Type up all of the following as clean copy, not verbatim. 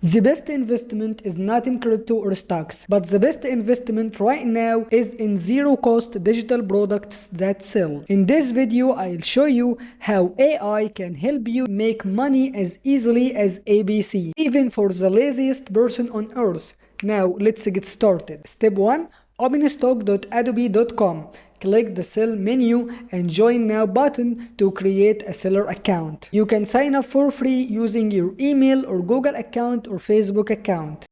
The best investment is not in crypto or stocks, but the best investment right now is in zero-cost digital products that sell. In this video, I'll show you how AI can help you make money as easily as ABC, even for the laziest person on earth. Now, let's get started. Step 1. Open stock.adobe.com. Click the Sell menu and Join Now button to create a seller account. You can sign up for free using your email or Google account or Facebook account.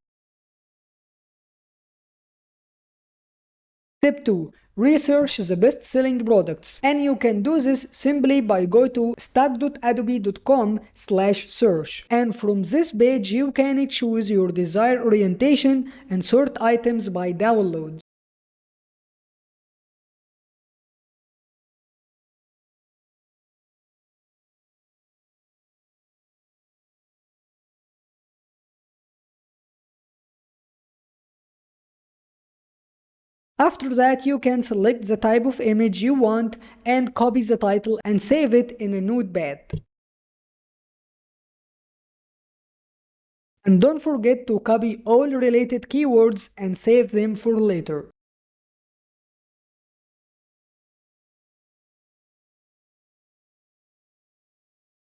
Step 2. Research the best-selling products, and you can do this simply by go to stock.adobe.com/search, and from this page you can choose your desired orientation and sort items by download. After that, you can select the type of image you want and copy the title and save it in a notepad. And don't forget to copy all related keywords and save them for later.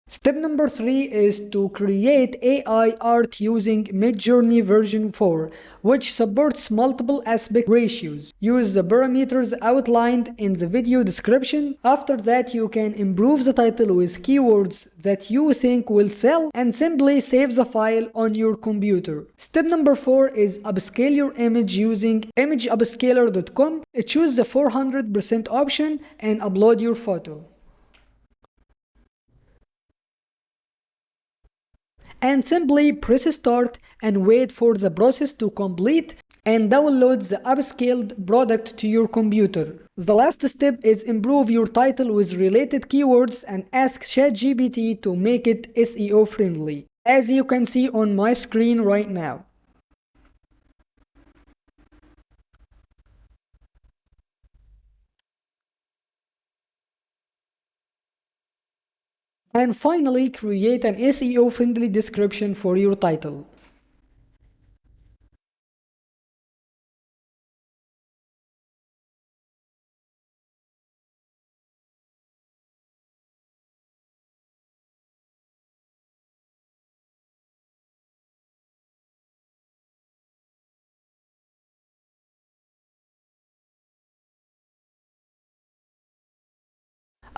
Step number 3 is to create AI art using Midjourney version 4, which supports multiple aspect ratios. Use the parameters outlined in the video description. After that, you can improve the title with keywords that you think will sell and simply save the file on your computer. Step number 4 is upscale your image using imageupscaler.com. Choose the 400% option and upload your photo. And simply press start and wait for the process to complete and download the upscaled product to your computer. The last step is improve your title with related keywords and ask ChatGPT to make it SEO friendly, as you can see on my screen right now. And finally, create an SEO-friendly description for your title.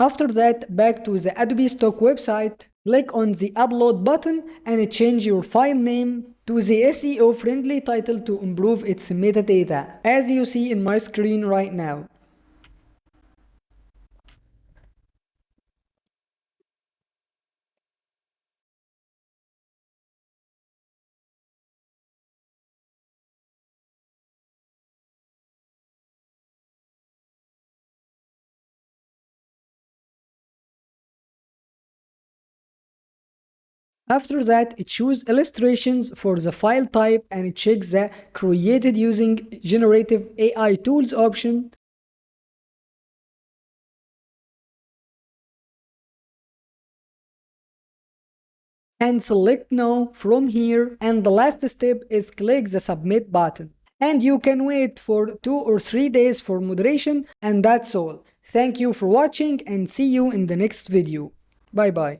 After that, back to the Adobe Stock website, click on the Upload button and change your file name to the SEO-friendly title to improve its metadata, as you see in my screen right now. After that, choose illustrations for the file type and check the created using generative AI tools option. And select no from here, and the last step is click the submit button. And you can wait for 2 or 3 days for moderation, and that's all. Thank you for watching and see you in the next video. Bye bye.